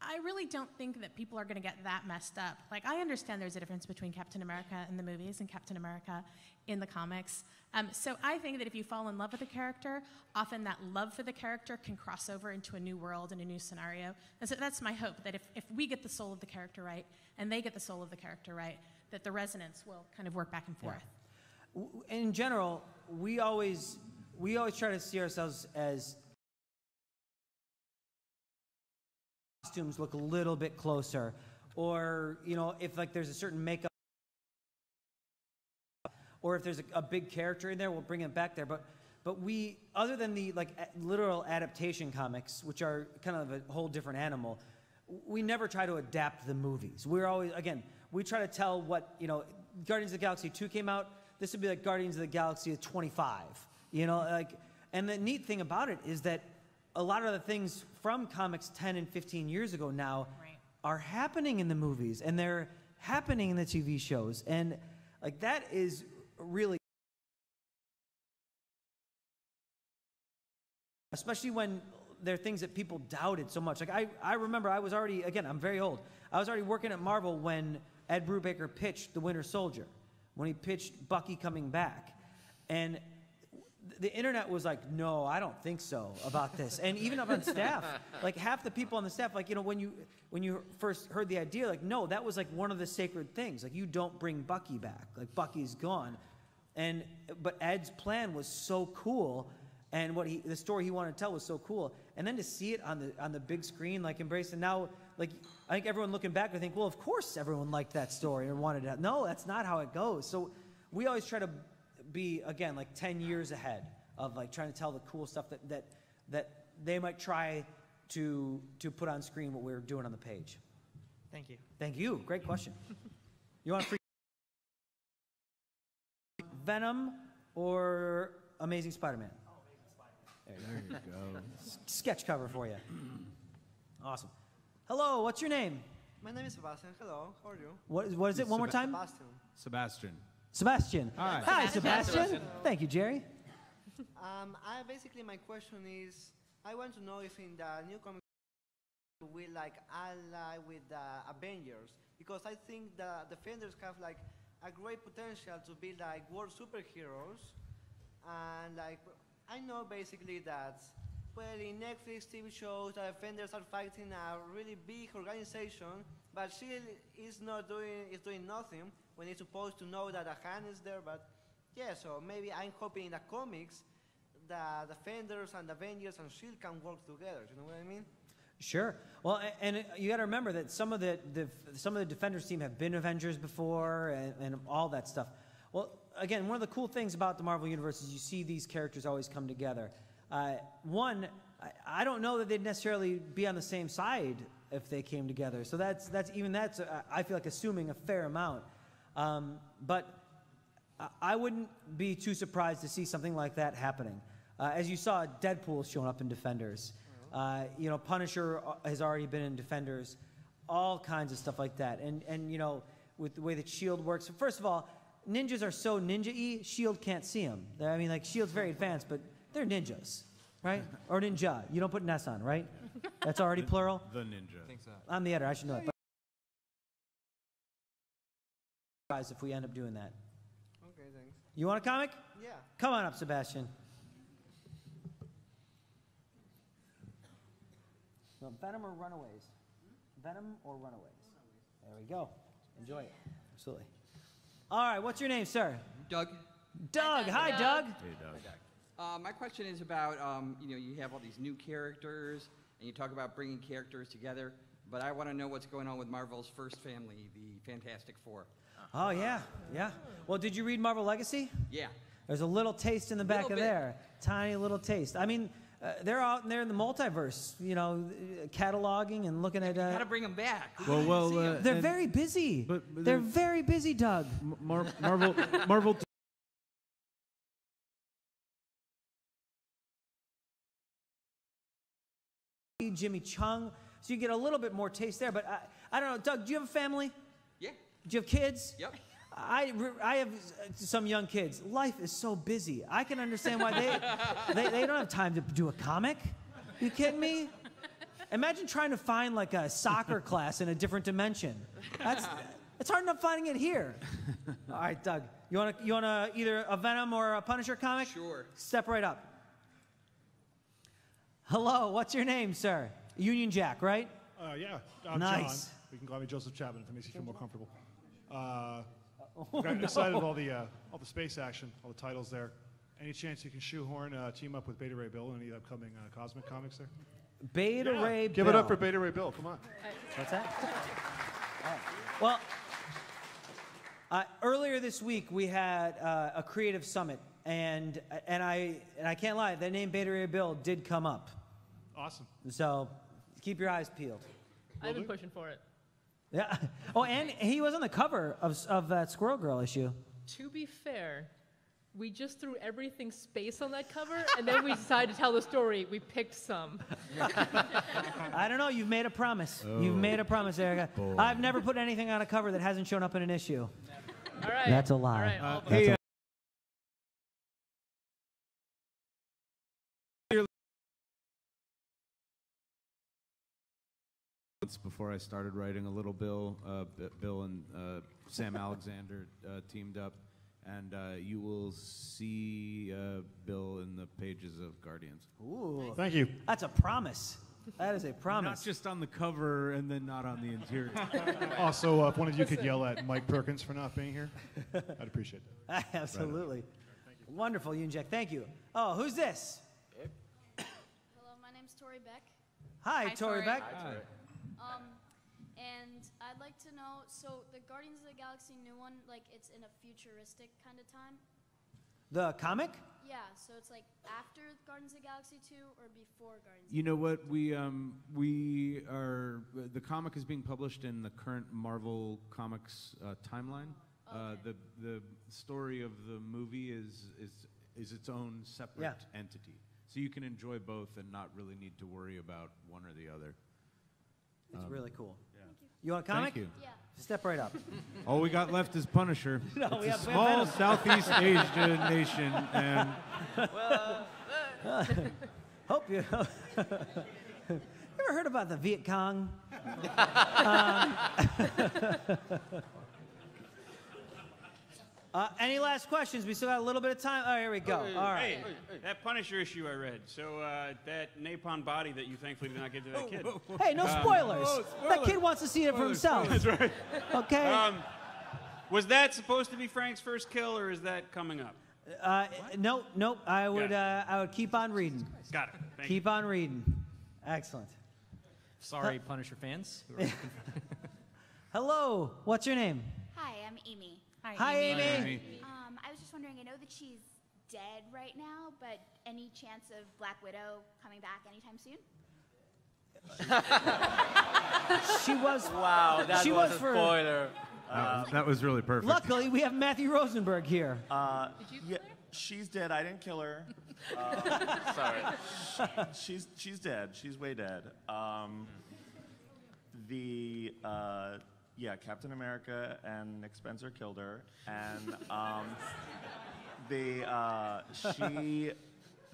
I really don't think that people are going to get that messed up. Like, I understand there's a difference between Captain America in the movies and Captain America in the comics. So I think that if you fall in love with a character, often that love for the character can cross over into a new world and a new scenario. And so that's my hope, that if we get the soul of the character right and they get the soul of the character right, that the resonance will kind of work back and forth. Yeah. In general, we always try to see ourselves as costumes look a little bit closer, or if like there's a certain makeup, or if there's a big character in there, we'll bring it back there. But we, other than the literal adaptation comics, which are kind of a whole different animal, we never try to adapt the movies. We're always, again, we try to tell what, Guardians of the Galaxy 2 came out, this would be like Guardians of the Galaxy 25, and the neat thing about it is that a lot of the things from comics 10 and 15 years ago now are happening in the movies, and they're happening in the TV shows, and that is really, especially when there are things that people doubted so much. I remember I was already, again, I'm very old, I was already working at Marvel when Ed Brubaker pitched The Winter Soldier, when he pitched Bucky coming back. And the internet was like, no, I don't think so about this. And even up on staff, half the people on the staff, when you first heard the idea, no, that was one of the sacred things. You don't bring Bucky back. Bucky's gone. But Ed's plan was so cool, and the story he wanted to tell was so cool. And then to see it on the big screen, embraced, and now, I think everyone looking back would think, well, of course everyone liked that story and wanted it. No, that's not how it goes. So we always try to be, again, 10 years ahead of trying to tell the cool stuff that they might try to put on screen what we're doing on the page. Thank you. Thank you. Great question. You want free Venom or Amazing Spider-Man? There you go. Sketch cover for you. Awesome. Hello, what's your name? My name is Sebastian. Hello, how are you? What is it? One more time? Sebastian. Sebastian. Hi. Hi, Sebastian. Thank you, Jerry. Basically, my question is, I want to know if in the new comic we like ally with the Avengers, because I think the Defenders have like a great potential to be like world superheroes, and like I know basically that well in Netflix TV shows the Defenders are fighting a really big organization, but SHIELD is doing nothing when it's supposed to know that a hand is there. But yeah, so maybe I'm hoping in the comics the Defenders and the Avengers and SHIELD can work together. You know what I mean? Sure. Well, and you got to remember that some of the Defenders team have been Avengers before, and all that stuff. Well, again, one of the cool things about the Marvel Universe is you see these characters always come together. One, I don't know that they'd necessarily be on the same side if they came together. So that's I feel like assuming a fair amount. But I wouldn't be too surprised to see something like that happening. As you saw, Deadpool showing up in Defenders. You know, Punisher has already been in Defenders. All kinds of stuff like that. And you know, with the way that SHIELD works. First of all, ninjas are so ninja-y, SHIELD can't see them. I mean, like, SHIELD's very advanced, but they're ninjas, right? Or ninja. You don't put an S on, right? That's already plural? The ninja. I think so. I'm the editor. I should know it. But if we end up doing that. Okay, thanks. You want a comic? Yeah. Come on up, Sebastian. So Venom or Runaways? Venom or Runaways? There we go. Enjoy it. Absolutely. All right, what's your name, sir? Doug. Doug. Hi, Doug. Hey, Doug. My question is about, you know, you have all these new characters, and you talk about bringing characters together, but I want to know what's going on with Marvel's first family, the Fantastic Four. Oh, yeah, yeah. Well, did you read Marvel Legacy? Yeah. There's a little taste in the back of there. Tiny little taste. I mean, they're out there in the multiverse, you know, cataloging and looking at... Gotta bring them back. They're very busy. They're very busy, Doug. Marvel... Jimmy Chung, so you get a little bit more taste there. But I don't know, Doug, do you have a family? Yeah. Do you have kids? Yep. I have some young kids. Life is so busy. I can understand why they don't have time to do a comic. You kidding me? Imagine trying to find like a soccer class in a different dimension. It's hard enough finding it here. All right, Doug, you want either a Venom or a Punisher comic? Sure. Step right up. Hello, what's your name, sir? Union Jack, right? Yeah, I'm nice. John. You can call me Joseph Chapman if it makes you feel more comfortable. I'm excited with all the space action, all the titles there. Any chance you can shoehorn team up with Beta Ray Bill in any upcoming Cosmic comics there? Beta Ray Bill. Give it up for Beta Ray Bill. Come on. What's that? Well, earlier this week we had a creative summit, and I can't lie, the name Beta Ray Bill did come up. Awesome. So keep your eyes peeled. I've been pushing for it. Yeah. Oh, and he was on the cover of that Squirrel Girl issue. To be fair, we just threw everything space on that cover, and then we decided to tell the story. We picked some. I don't know. You've made a promise. Oh. You've made a promise, Erica. Boy. I've never put anything on a cover that hasn't shown up in an issue. All right. That's a lie. All right. Before I started writing a little Bill and Sam Alexander teamed up, and you will see Bill in the pages of Guardians. Ooh. Thank you. That's a promise. That is a promise. Not just on the cover and then not on the interior. Also, if one of you could yell at Mike Perkins for not being here, I'd appreciate that. Absolutely. Right. Wonderful, Yunjek. Thank you. Oh, who's this? Hello, my name's Tori Beck. Hi, Tori Beck. Hi, Tori. And I'd like to know, so the Guardians of the Galaxy new one, like it's in a futuristic kind of time? The comic? Yeah, so it's like after Guardians of the Galaxy 2 or before Guardians? You know what? We are the comic is being published in the current Marvel Comics timeline. The story of the movie is its own separate entity, so you can enjoy both and not really need to worry about one or the other. It's really cool. You want a comic? Thank you. Yeah. Step right up. All we got left is Punisher. No, it's we a have small Venom. Southeast Asian nation, and hope you. Ever heard about the Viet Cong? Any last questions? We still got a little bit of time. Oh, here we go. All right. Hey, that Punisher issue I read. So that napalm body that you thankfully did not give to that kid. Hey, no spoilers. That kid wants to see it for himself. That's right. Okay. Was that supposed to be Frank's first kill, or is that coming up? Nope. I would keep on reading. Got it. Thank Keep on reading. Excellent. Sorry, Punisher fans. Hello. What's your name? Hi, I'm Amy. Hi, Amy. I was just wondering, I know that she's dead right now, but any chance of Black Widow coming back anytime soon? She was. Wow, that she was a for, spoiler. that was really perfect. Luckily, we have Matthew Rosenberg here. Yeah, she's dead. I didn't kill her. Sorry. She's dead. She's way dead. Captain America and Nick Spencer killed her, and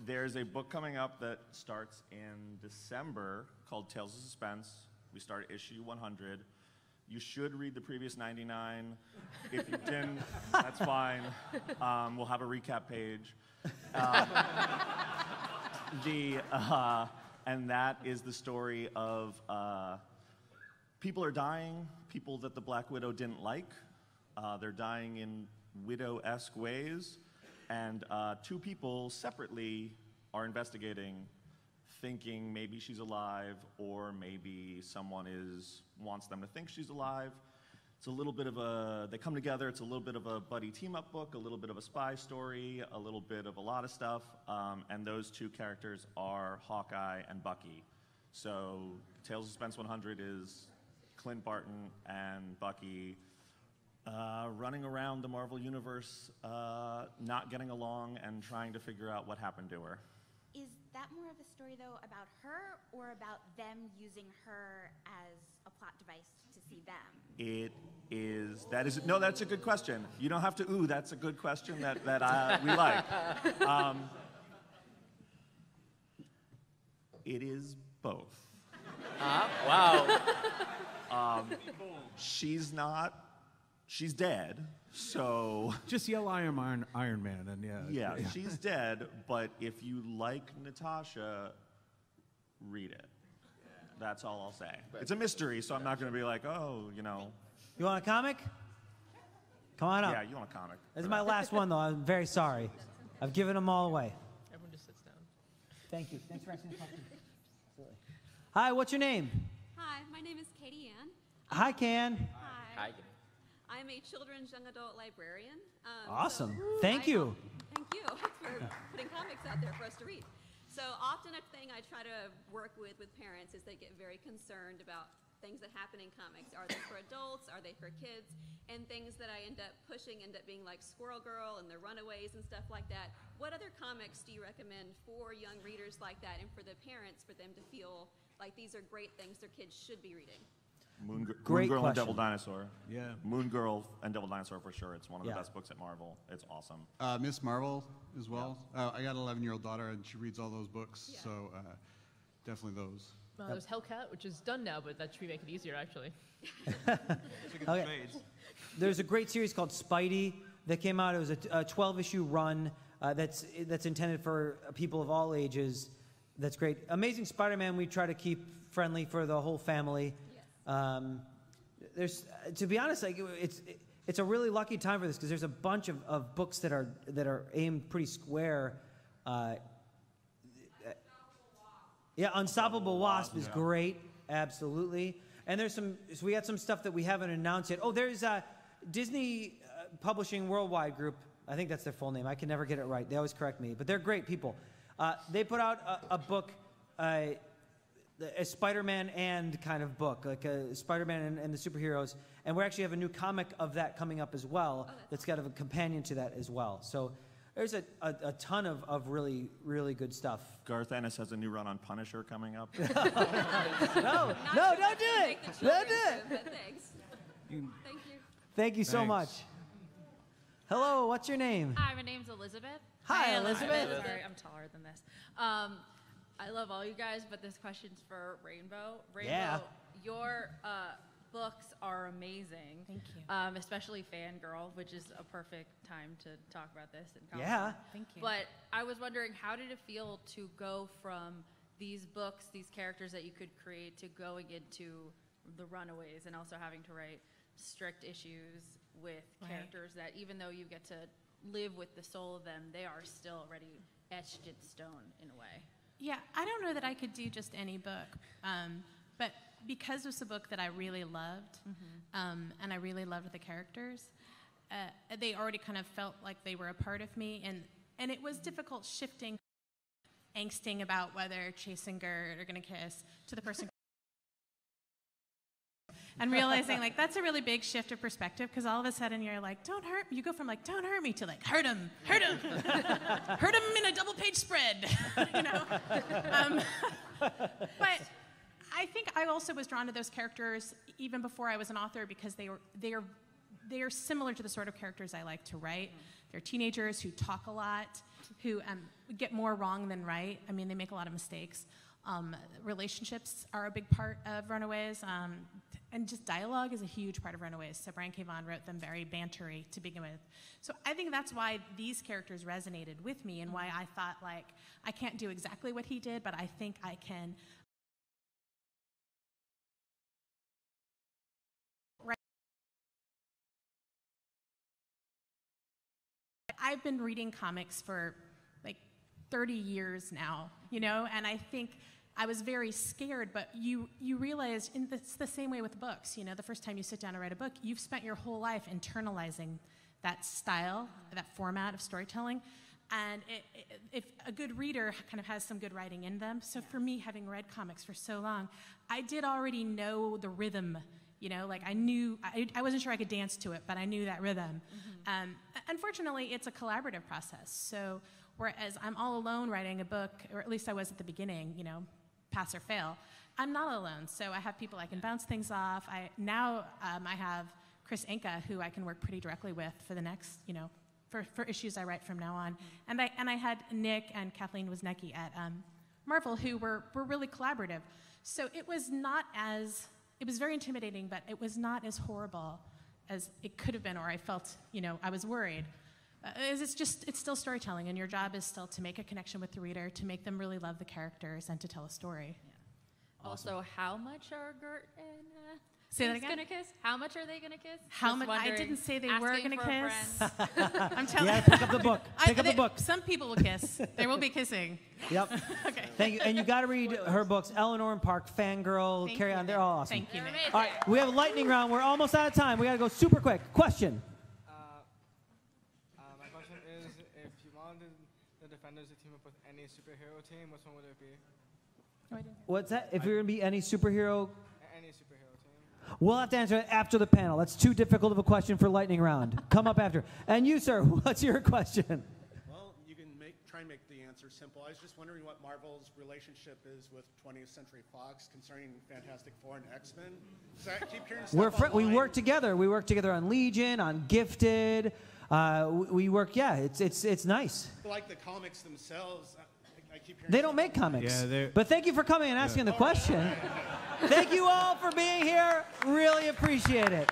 there's a book coming up that starts in December called Tales of Suspense. We start issue 100. You should read the previous 99. If you didn't, that's fine. We'll have a recap page. And that is the story of people are dying, people that the Black Widow didn't like. They're dying in widow-esque ways. And two people separately are investigating, thinking maybe she's alive or maybe someone wants them to think she's alive. It's a little bit of they come together, it's a little bit of a buddy team-up book, a little bit of a spy story, a little bit of a lot of stuff. And those two characters are Hawkeye and Bucky. So Tales of Suspense 100 is Clint Barton and Bucky running around the Marvel Universe, not getting along and trying to figure out what happened to her. Is that more of a story, though, about her or about them using her as a plot device to see them? That's a good question. You don't have to, that's a good question that we like. It is both. Wow. She's dead, so... Just yell Iron Man, and Yeah, she's dead, but if you like Natasha, read it. That's all I'll say. It's a mystery, so I'm not going to be like, You want a comic? Come on up. Yeah, you want a comic. This is my last one, though. I'm very sorry. I've given them all away. Everyone just sits down. Thank you. Thanks for asking the question. Hi, what's your name? Hi, my name is Katie Ann. Hi, Can. Hi. I'm a children's young adult librarian. Awesome. Thank you. Thank you for putting comics out there for us to read. So often a thing I try to work with parents is they get very concerned about things that happen in comics. Are they for adults? Are they for kids? And things that I end up pushing end up being like Squirrel Girl and the Runaways and stuff like that. What other comics do you recommend for young readers like that and for the parents for them to feel like these are great things their kids should be reading? Moon Great Girl question. and Devil Dinosaur. Yeah. Moon Girl and Devil Dinosaur for sure. It's one of the best books at Marvel. It's awesome. Miss Marvel as well. I got an 11-year-old daughter, and she reads all those books, so definitely those. There's Hellcat, which is done now, but that should make it easier, actually. Okay. There's a great series called Spidey that came out. It was a 12-issue run that's intended for people of all ages. That's great. Amazing Spider-Man we try to keep friendly for the whole family. There's, to be honest, like it's a really lucky time for this because there's a bunch of books that are aimed pretty square. Unstoppable Wasp is great, absolutely. And there's so we got some stuff that we haven't announced yet. Oh, there's Disney Publishing Worldwide Group I think that's their full name. I can never get it right. They always correct me. But they're great people. They put out a book, a Spider-Man and kind of book, like a Spider-Man and the superheroes. And we actually have a new comic of that coming up as well that's got a companion to that as well. So there's a ton of really, really good stuff. Garth Ennis has a new run on Punisher coming up. No, don't do it. Don't do it. But thanks. Thank you. Thank you so Thanks. much. Hello, what's your name? Hi, my name's Elizabeth. Hi, Elizabeth. Sorry, I'm taller than this. I love all you guys, but this question's for Rainbow. Rainbow, Yeah. your books are amazing. Thank you. Especially Fangirl, which is a perfect time to talk about this. In Yeah. Thank you. But I was wondering, how did it feel to go from these books, these characters that you could create, to going into the Runaways and also having to write strict issues with Right. characters that even though you get to live with the soul of them, they are still already etched in stone in a way. Yeah, I don't know that I could do just any book, but because it was a book that I really loved, and I really loved the characters, they already kind of felt like they were a part of me, and it was difficult shifting, angsting about whether Chase and Gert are going to kiss to the person. And realizing, like, that's a really big shift of perspective, because all of a sudden you're like, don't hurt me. You go from, like, don't hurt me to, like, hurt him, hurt him, hurt him in a double-page spread, you know? But I think I also was drawn to those characters even before I was an author, because they are similar to the sort of characters I like to write. They're teenagers who talk a lot, who get more wrong than right. I mean, they make a lot of mistakes. Relationships are a big part of Runaways, and just dialogue is a huge part of Runaways. So Brian K. Vaughan wrote them very bantery to begin with. So I think that's why these characters resonated with me, and why I thought, like, I can't do exactly what he did, but I think I can. I've been reading comics for like 30 years now, you know, and I think I was very scared, but you realize it's the same way with books. You know, the first time you sit down to write a book, you've spent your whole life internalizing that style, that format of storytelling. And if a good reader kind of has some good writing in them, so for me, having read comics for so long, I did already know the rhythm. You know, like I knew, I wasn't sure I could dance to it, but I knew that rhythm. Unfortunately, it's a collaborative process. So whereas I'm all alone writing a book, or at least I was at the beginning, you know, pass or fail, I'm not alone. So I have people I can bounce things off. I have Chris Anka, who I can work pretty directly with for the next, you know, for issues I write from now on. And I had Nick and Kathleen Wozniacki at Marvel, who were really collaborative. So it was very intimidating, but it was not as horrible as it could have been, or I felt, you know, I was worried. It's still storytelling, and your job is still to make a connection with the reader, to make them really love the characters, and to tell a story. Yeah. Also, how much are Gert and Say that again? Gonna kiss? How much are they gonna kiss? How much? I didn't say they were gonna kiss. I'm telling you. Pick up the book. Pick up the book. Some people will kiss. There will be kissing. Yep. Okay. Thank you. And you got to read her books, Eleanor and Park, Fangirl, Carry On. They're all awesome. Thank you. All right, we have a lightning round. We're almost out of time. We got to go super quick. Question. My question is, if you wanted the Defenders to team up with any superhero team, which one would it be? What's that? If you're going to be any superhero? Any superhero team. We'll have to answer it after the panel. That's too difficult of a question for lightning round. Come up after. And you, sir, what's your question? Well, you can try and make the answer simple. I was just wondering what Marvel's relationship is with 20th Century Fox concerning Fantastic Four and X-Men. I keep hearing stuff We online. work together. We work together on Legion, on Gifted. We work. Yeah, it's nice. But like the comics themselves, I keep hearing. They don't make comics. Yeah, but thank you for coming and asking the question. Thank you all for being here. Really appreciate it.